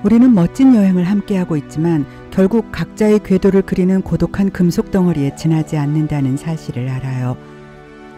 우리는 멋진 여행을 함께하고 있지만 결국 각자의 궤도를 그리는 고독한 금속 덩어리에 지나지 않는다는 사실을 알아요.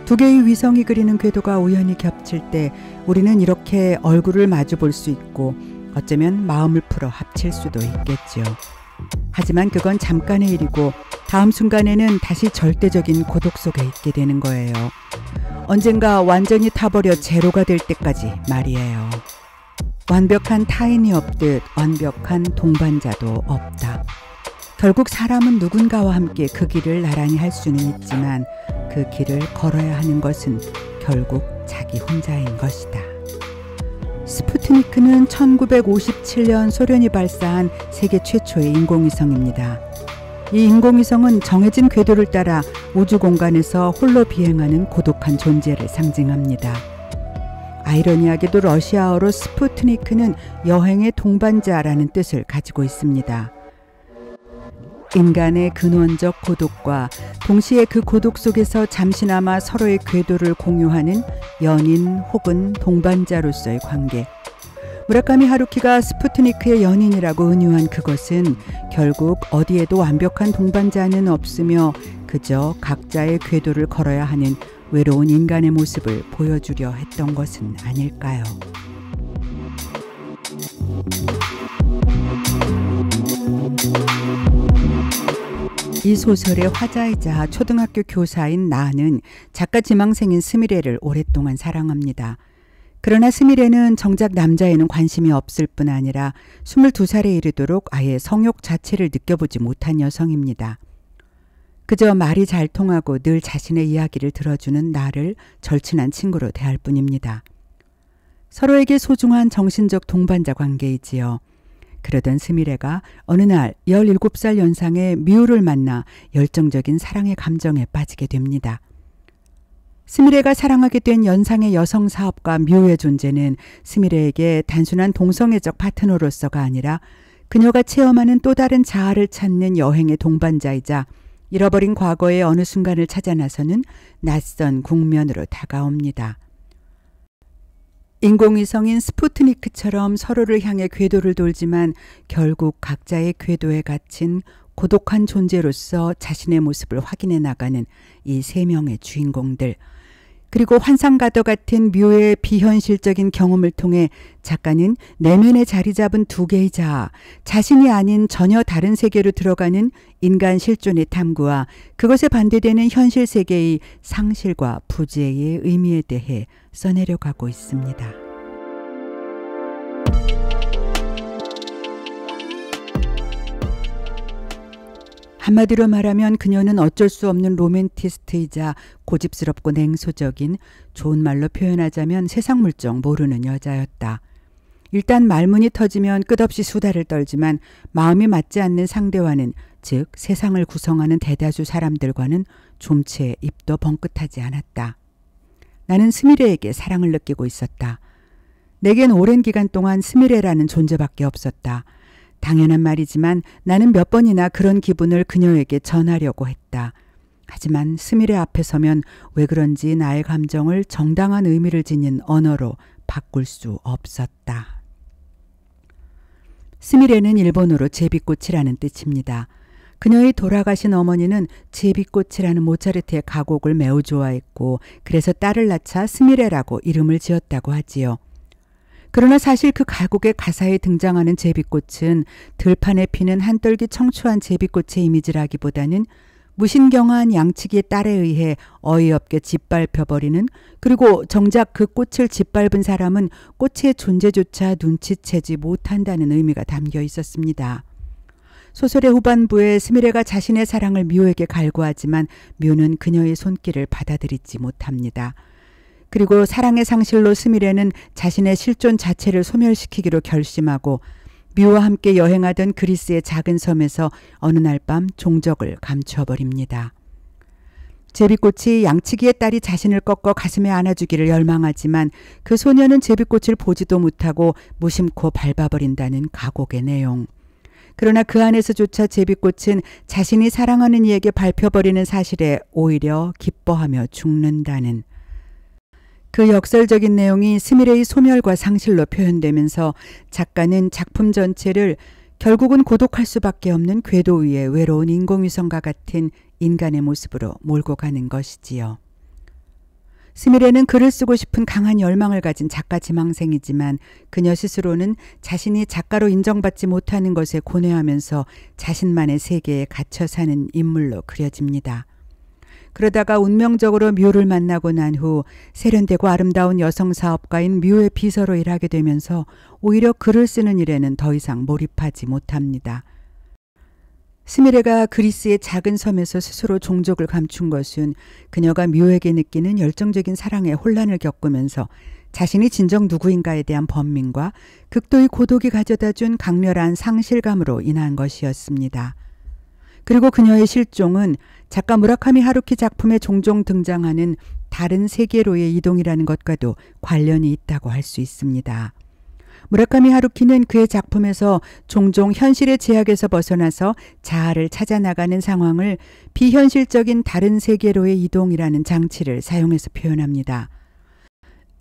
두 개의 위성이 그리는 궤도가 우연히 겹칠 때 우리는 이렇게 얼굴을 마주 볼 수 있고 어쩌면 마음을 풀어 합칠 수도 있겠죠. 하지만 그건 잠깐의 일이고 다음 순간에는 다시 절대적인 고독 속에 있게 되는 거예요. 언젠가 완전히 타버려 제로가 될 때까지 말이에요. 완벽한 타인이 없듯 완벽한 동반자도 없다. 결국 사람은 누군가와 함께 그 길을 나란히 할 수는 있지만 그 길을 걸어야 하는 것은 결국 자기 혼자인 것이다. 스푸트니크는 1957년 소련이 발사한 세계 최초의 인공위성입니다. 이 인공위성은 정해진 궤도를 따라 우주 공간에서 홀로 비행하는 고독한 존재를 상징합니다. 아이러니하게도 러시아어로 스푸트니크는 여행의 동반자라는 뜻을 가지고 있습니다. 인간의 근원적 고독과 동시에 그 고독 속에서 잠시나마 서로의 궤도를 공유하는 연인 혹은 동반자로서의 관계. 무라카미 하루키가 스푸트니크의 연인이라고 은유한 그것은 결국 어디에도 완벽한 동반자는 없으며 그저 각자의 궤도를 걸어야 하는 외로운 인간의 모습을 보여주려 했던 것은 아닐까요? 이 소설의 화자이자 초등학교 교사인 나는 작가 지망생인 스미레를 오랫동안 사랑합니다. 그러나 스미레는 정작 남자에는 관심이 없을 뿐 아니라 22살에 이르도록 아예 성욕 자체를 느껴보지 못한 여성입니다. 그저 말이 잘 통하고 늘 자신의 이야기를 들어주는 나를 절친한 친구로 대할 뿐입니다. 서로에게 소중한 정신적 동반자 관계이지요. 그러던 스미레가 어느 날 17살 연상의 뮤를 만나 열정적인 사랑의 감정에 빠지게 됩니다. 스미레가 사랑하게 된 연상의 여성 사업가 뮤의 존재는 스미레에게 단순한 동성애적 파트너로서가 아니라 그녀가 체험하는 또 다른 자아를 찾는 여행의 동반자이자 잃어버린 과거의 어느 순간을 찾아 나서는 낯선 국면으로 다가옵니다. 인공위성인 스푸트니크처럼 서로를 향해 궤도를 돌지만 결국 각자의 궤도에 갇힌 고독한 존재로서 자신의 모습을 확인해 나가는 이 세 명의 주인공들. 그리고 환상과도 같은 묘의 비현실적인 경험을 통해 작가는 내면에 자리 잡은 두 개의 자아, 자신이 아닌 전혀 다른 세계로 들어가는 인간 실존의 탐구와 그것에 반대되는 현실 세계의 상실과 부재의 의미에 대해 써내려가고 있습니다. 한마디로 말하면 그녀는 어쩔 수 없는 로맨티스트이자 고집스럽고 냉소적인, 좋은 말로 표현하자면 세상 물정 모르는 여자였다. 일단 말문이 터지면 끝없이 수다를 떨지만 마음이 맞지 않는 상대와는, 즉 세상을 구성하는 대다수 사람들과는 좀채 입도 벙긋하지 않았다. 나는 스미레에게 사랑을 느끼고 있었다. 내겐 오랜 기간 동안 스미레라는 존재밖에 없었다. 당연한 말이지만 나는 몇 번이나 그런 기분을 그녀에게 전하려고 했다. 하지만 스미레 앞에 서면 왜 그런지 나의 감정을 정당한 의미를 지닌 언어로 바꿀 수 없었다. 스미레는 일본어로 제비꽃이라는 뜻입니다. 그녀의 돌아가신 어머니는 제비꽃이라는 모차르트의 가곡을 매우 좋아했고 그래서 딸을 낳자 스미레라고 이름을 지었다고 하지요. 그러나 사실 그 가곡의 가사에 등장하는 제비꽃은 들판에 피는 한떨기 청초한 제비꽃의 이미지라기보다는 무신경한 양치기의 딸에 의해 어이없게 짓밟혀버리는, 그리고 정작 그 꽃을 짓밟은 사람은 꽃의 존재조차 눈치채지 못한다는 의미가 담겨 있었습니다. 소설의 후반부에 스미레가 자신의 사랑을 묘에게 갈구하지만 묘는 그녀의 손길을 받아들이지 못합니다. 그리고 사랑의 상실로 스미레는 자신의 실존 자체를 소멸시키기로 결심하고 묘와 함께 여행하던 그리스의 작은 섬에서 어느 날 밤 종적을 감춰버립니다. 제비꽃이 양치기의 딸이 자신을 꺾어 가슴에 안아주기를 열망하지만 그 소녀는 제비꽃을 보지도 못하고 무심코 밟아버린다는 가곡의 내용. 그러나 그 안에서조차 제비꽃은 자신이 사랑하는 이에게 밟혀버리는 사실에 오히려 기뻐하며 죽는다는. 그 역설적인 내용이 스미레의 소멸과 상실로 표현되면서 작가는 작품 전체를 결국은 고독할 수밖에 없는 궤도 위의 외로운 인공위성과 같은 인간의 모습으로 몰고 가는 것이지요. 스미레는 글을 쓰고 싶은 강한 열망을 가진 작가 지망생이지만 그녀 스스로는 자신이 작가로 인정받지 못하는 것에 고뇌하면서 자신만의 세계에 갇혀 사는 인물로 그려집니다. 그러다가 운명적으로 뮤를 만나고 난 후 세련되고 아름다운 여성 사업가인 뮤의 비서로 일하게 되면서 오히려 글을 쓰는 일에는 더 이상 몰입하지 못합니다. 스미레가 그리스의 작은 섬에서 스스로 종족을 감춘 것은 그녀가 뮤에게 느끼는 열정적인 사랑에 혼란을 겪으면서 자신이 진정 누구인가에 대한 번민과 극도의 고독이 가져다준 강렬한 상실감으로 인한 것이었습니다. 그리고 그녀의 실종은 작가 무라카미 하루키 작품에 종종 등장하는 다른 세계로의 이동이라는 것과도 관련이 있다고 할 수 있습니다. 무라카미 하루키는 그의 작품에서 종종 현실의 제약에서 벗어나서 자아를 찾아 나가는 상황을 비현실적인 다른 세계로의 이동이라는 장치를 사용해서 표현합니다.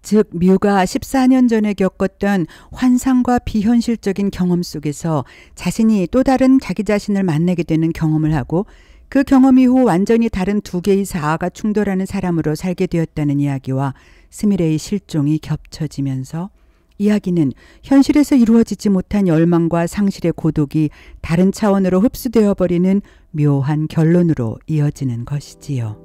즉 뮤가 14년 전에 겪었던 환상과 비현실적인 경험 속에서 자신이 또 다른 자기 자신을 만나게 되는 경험을 하고 그 경험 이후 완전히 다른 두 개의 자아가 충돌하는 사람으로 살게 되었다는 이야기와 스미레의 실종이 겹쳐지면서 이야기는 현실에서 이루어지지 못한 열망과 상실의 고독이 다른 차원으로 흡수되어 버리는 묘한 결론으로 이어지는 것이지요.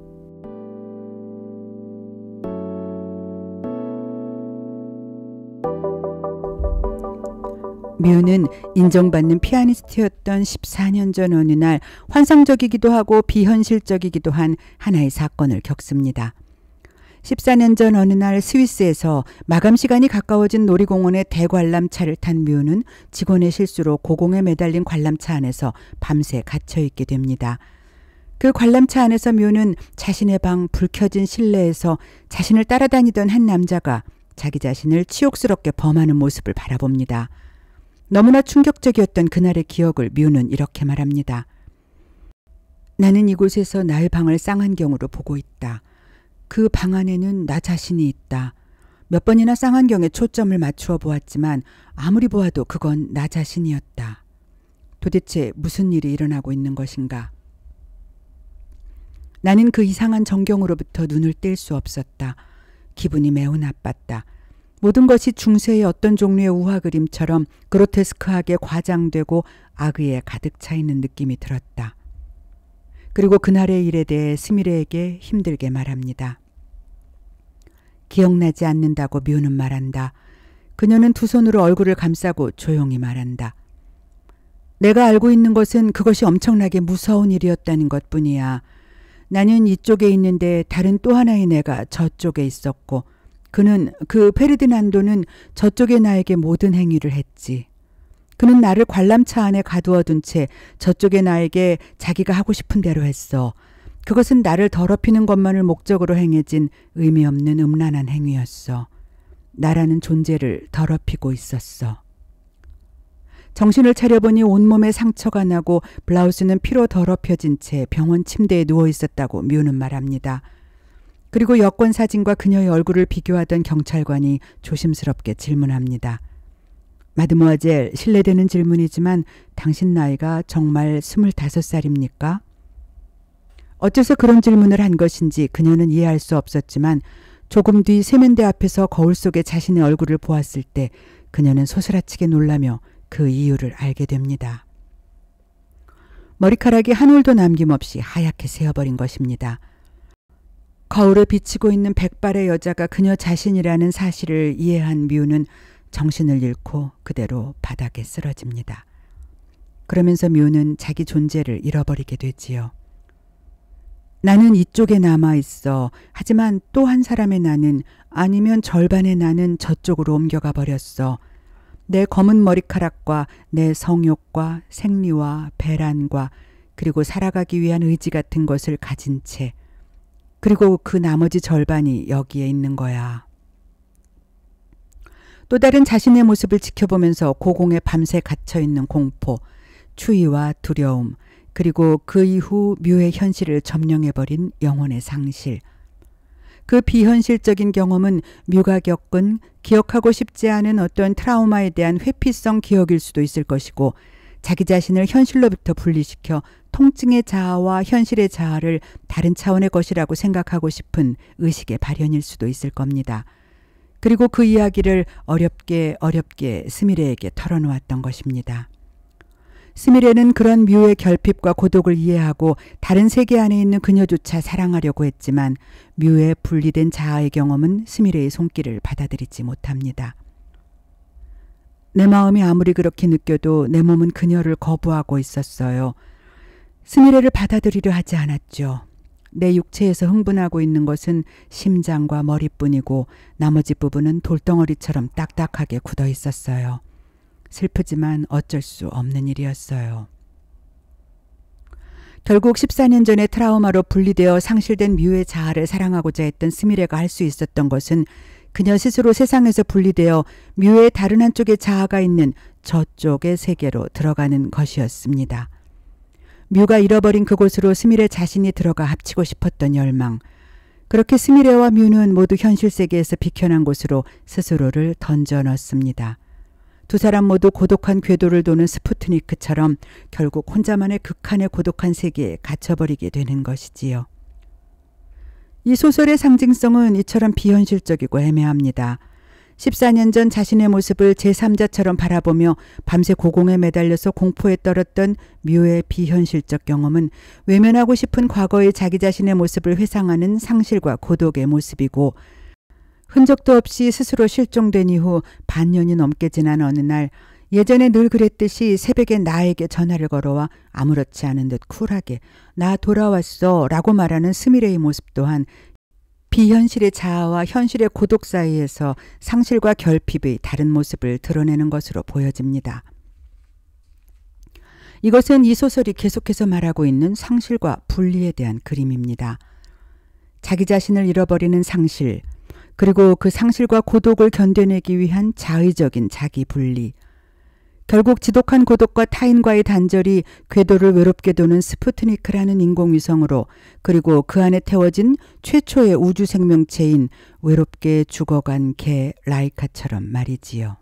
뮤는 인정받는 피아니스트였던 14년 전 어느 날 환상적이기도 하고 비현실적이기도 한 하나의 사건을 겪습니다. 14년 전 어느 날 스위스에서 마감 시간이 가까워진 놀이공원의 대관람차를 탄 뮤는 직원의 실수로 고공에 매달린 관람차 안에서 밤새 갇혀있게 됩니다. 그 관람차 안에서 뮤는 자신의 방 불 켜진 실내에서 자신을 따라다니던 한 남자가 자기 자신을 치욕스럽게 범하는 모습을 바라봅니다. 너무나 충격적이었던 그날의 기억을 뮤는 이렇게 말합니다. 나는 이곳에서 나의 방을 쌍안경으로 보고 있다. 그 방 안에는 나 자신이 있다. 몇 번이나 쌍안경에 초점을 맞추어 보았지만 아무리 보아도 그건 나 자신이었다. 도대체 무슨 일이 일어나고 있는 것인가? 나는 그 이상한 전경으로부터 눈을 뗄 수 없었다. 기분이 매우 나빴다. 모든 것이 중세의 어떤 종류의 우화 그림처럼 그로테스크하게 과장되고 악의에 가득 차 있는 느낌이 들었다. 그리고 그날의 일에 대해 스미레에게 힘들게 말합니다. 기억나지 않는다고 뮤는 말한다. 그녀는 두 손으로 얼굴을 감싸고 조용히 말한다. 내가 알고 있는 것은 그것이 엄청나게 무서운 일이었다는 것뿐이야. 나는 이쪽에 있는데 다른 또 하나의 내가 저쪽에 있었고 그 페르디난도는 저쪽에 나에게 모든 행위를 했지. 그는 나를 관람차 안에 가두어 둔 채 저쪽에 나에게 자기가 하고 싶은 대로 했어. 그것은 나를 더럽히는 것만을 목적으로 행해진 의미 없는 음란한 행위였어. 나라는 존재를 더럽히고 있었어. 정신을 차려보니 온몸에 상처가 나고 블라우스는 피로 더럽혀진 채 병원 침대에 누워 있었다고 뮤는 말합니다. 그리고 여권 사진과 그녀의 얼굴을 비교하던 경찰관이 조심스럽게 질문합니다. 마드모아젤, 실례되는 질문이지만 당신 나이가 정말 25살입니까? 어째서 그런 질문을 한 것인지 그녀는 이해할 수 없었지만 조금 뒤 세면대 앞에서 거울 속에 자신의 얼굴을 보았을 때 그녀는 소스라치게 놀라며 그 이유를 알게 됩니다. 머리카락이 한 올도 남김없이 하얗게 새어버린 것입니다. 거울에 비치고 있는 백발의 여자가 그녀 자신이라는 사실을 이해한 뮤는 정신을 잃고 그대로 바닥에 쓰러집니다. 그러면서 뮤는 자기 존재를 잃어버리게 되지요. 나는 이쪽에 남아있어. 하지만 또 한 사람의 나는 아니면 절반의 나는 저쪽으로 옮겨가 버렸어. 내 검은 머리카락과 내 성욕과 생리와 배란과 그리고 살아가기 위한 의지 같은 것을 가진 채 그리고 그 나머지 절반이 여기에 있는 거야. 또 다른 자신의 모습을 지켜보면서 고공에 밤새 갇혀있는 공포, 추위와 두려움, 그리고 그 이후 뮤의 현실을 점령해버린 영혼의 상실. 그 비현실적인 경험은 뮤가 겪은 기억하고 싶지 않은 어떤 트라우마에 대한 회피성 기억일 수도 있을 것이고 자기 자신을 현실로부터 분리시켜 통증의 자아와 현실의 자아를 다른 차원의 것이라고 생각하고 싶은 의식의 발현일 수도 있을 겁니다. 그리고 그 이야기를 어렵게 스미레에게 털어놓았던 것입니다. 스미레는 그런 뮤의 결핍과 고독을 이해하고 다른 세계 안에 있는 그녀조차 사랑하려고 했지만 뮤의 분리된 자아의 경험은 스미레의 손길을 받아들이지 못합니다. 내 마음이 아무리 그렇게 느껴도 내 몸은 그녀를 거부하고 있었어요. 스미레를 받아들이려 하지 않았죠. 내 육체에서 흥분하고 있는 것은 심장과 머리뿐이고 나머지 부분은 돌덩어리처럼 딱딱하게 굳어 있었어요. 슬프지만 어쩔 수 없는 일이었어요. 결국 14년 전에 트라우마로 분리되어 상실된 뮤의 자아를 사랑하고자 했던 스미레가 할 수 있었던 것은 그녀 스스로 세상에서 분리되어 뮤의 다른 한쪽에 자아가 있는 저쪽의 세계로 들어가는 것이었습니다. 뮤가 잃어버린 그곳으로 스미레 자신이 들어가 합치고 싶었던 열망. 그렇게 스미레와 뮤는 모두 현실 세계에서 비켜난 곳으로 스스로를 던져 넣습니다. 두 사람 모두 고독한 궤도를 도는 스푸트니크처럼 결국 혼자만의 극한의 고독한 세계에 갇혀버리게 되는 것이지요. 이 소설의 상징성은 이처럼 비현실적이고 애매합니다. 14년 전 자신의 모습을 제3자처럼 바라보며 밤새 고공에 매달려서 공포에 떨었던 뮤의 비현실적 경험은 외면하고 싶은 과거의 자기 자신의 모습을 회상하는 상실과 고독의 모습이고 흔적도 없이 스스로 실종된 이후 반년이 넘게 지난 어느 날 예전에 늘 그랬듯이 새벽에 나에게 전화를 걸어와 아무렇지 않은 듯 쿨하게 나 돌아왔어 라고 말하는 스미레의 모습 또한 비현실의 자아와 현실의 고독 사이에서 상실과 결핍의 다른 모습을 드러내는 것으로 보여집니다. 이것은 이 소설이 계속해서 말하고 있는 상실과 분리에 대한 그림입니다. 자기 자신을 잃어버리는 상실, 그리고 그 상실과 고독을 견뎌내기 위한 자의적인 자기 분리. 결국 지독한 고독과 타인과의 단절이 궤도를 외롭게 도는 스푸트니크라는 인공위성으로 그리고 그 안에 태워진 최초의 우주 생명체인 외롭게 죽어간 개 라이카처럼 말이지요.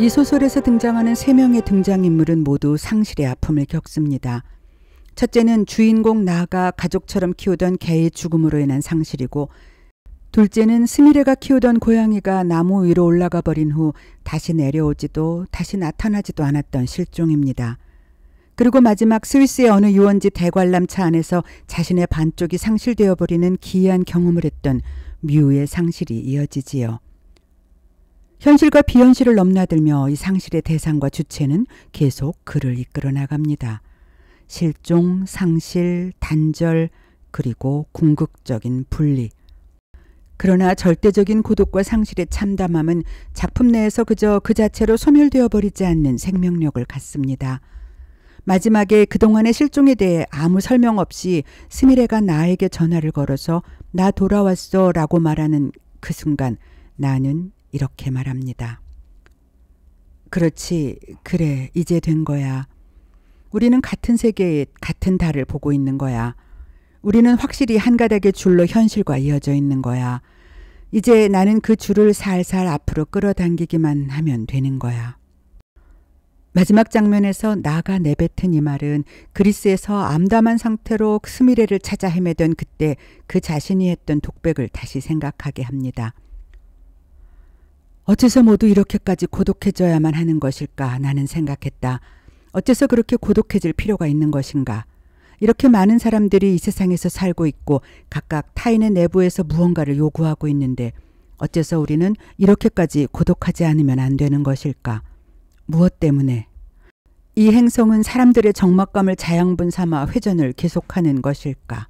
이 소설에서 등장하는 3명의 등장인물은 모두 상실의 아픔을 겪습니다. 첫째는 주인공 나가 가족처럼 키우던 개의 죽음으로 인한 상실이고 둘째는 스미레가 키우던 고양이가 나무 위로 올라가 버린 후 다시 내려오지도 다시 나타나지도 않았던 실종입니다. 그리고 마지막 스위스의 어느 유원지 대관람 차 안에서 자신의 반쪽이 상실되어 버리는 기이한 경험을 했던 뮤의 상실이 이어지지요. 현실과 비현실을 넘나들며 이 상실의 대상과 주체는 계속 그를 이끌어 나갑니다. 실종, 상실, 단절, 그리고 궁극적인 분리. 그러나 절대적인 고독과 상실의 참담함은 작품 내에서 그저 그 자체로 소멸되어 버리지 않는 생명력을 갖습니다. 마지막에 그동안의 실종에 대해 아무 설명 없이 스미레가 나에게 전화를 걸어서 나 돌아왔어 라고 말하는 그 순간 나는 이렇게 말합니다. 그렇지, 그래, 이제 된 거야. 우리는 같은 세계에 같은 달을 보고 있는 거야. 우리는 확실히 한 가닥의 줄로 현실과 이어져 있는 거야. 이제 나는 그 줄을 살살 앞으로 끌어당기기만 하면 되는 거야. 마지막 장면에서 나가 내뱉은 이 말은 그리스에서 암담한 상태로 스미레를 찾아 헤매던 그때 그 자신이 했던 독백을 다시 생각하게 합니다. 어째서 모두 이렇게까지 고독해져야만 하는 것일까 나는 생각했다. 어째서 그렇게 고독해질 필요가 있는 것인가. 이렇게 많은 사람들이 이 세상에서 살고 있고 각각 타인의 내부에서 무언가를 요구하고 있는데 어째서 우리는 이렇게까지 고독하지 않으면 안 되는 것일까. 무엇 때문에? 이 행성은 사람들의 적막감을 자양분 삼아 회전을 계속하는 것일까.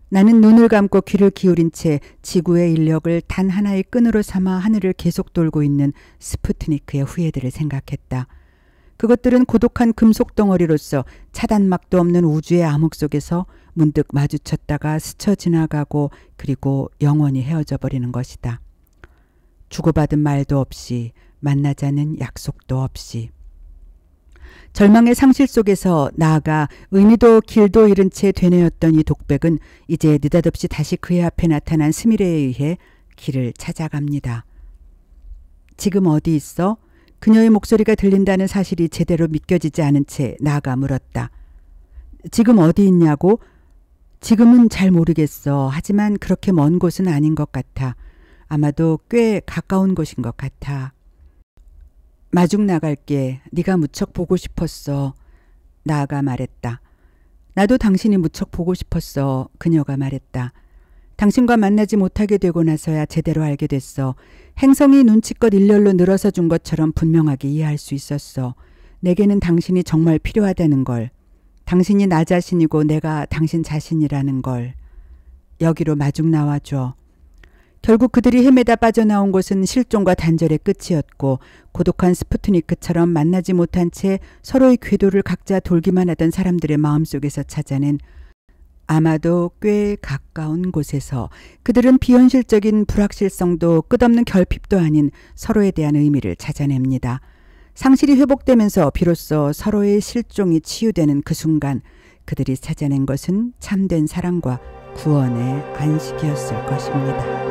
나는 눈을 감고 귀를 기울인 채 지구의 인력을 단 하나의 끈으로 삼아 하늘을 계속 돌고 있는 스푸트니크의 후예들을 생각했다. 그것들은 고독한 금속 덩어리로서 차단막도 없는 우주의 암흑 속에서 문득 마주쳤다가 스쳐 지나가고 그리고 영원히 헤어져 버리는 것이다. 주고받은 말도 없이 만나자는 약속도 없이. 절망의 상실 속에서 나아가 의미도 길도 잃은 채 되뇌었던 이 독백은 이제 느닷없이 다시 그의 앞에 나타난 스미레에 의해 길을 찾아갑니다. 지금 어디 있어? 그녀의 목소리가 들린다는 사실이 제대로 믿겨지지 않은 채 나아가 물었다. 지금 어디 있냐고? 지금은 잘 모르겠어. 하지만 그렇게 먼 곳은 아닌 것 같아. 아마도 꽤 가까운 곳인 것 같아. 마중 나갈게. 네가 무척 보고 싶었어. 나아가 말했다. 나도 당신이 무척 보고 싶었어. 그녀가 말했다. 당신과 만나지 못하게 되고 나서야 제대로 알게 됐어. 행성이 눈치껏 일렬로 늘어서 준 것처럼 분명하게 이해할 수 있었어. 내게는 당신이 정말 필요하다는 걸. 당신이 나 자신이고 내가 당신 자신이라는 걸. 여기로 마중 나와줘. 결국 그들이 헤매다 빠져나온 곳은 실종과 단절의 끝이었고 고독한 스푸트니크처럼 만나지 못한 채 서로의 궤도를 각자 돌기만 하던 사람들의 마음속에서 찾아낸 아마도 꽤 가까운 곳에서 그들은 비현실적인 불확실성도 끝없는 결핍도 아닌 서로에 대한 의미를 찾아냅니다. 상실이 회복되면서 비로소 서로의 실종이 치유되는 그 순간 그들이 찾아낸 것은 참된 사랑과 구원의 안식이었을 것입니다.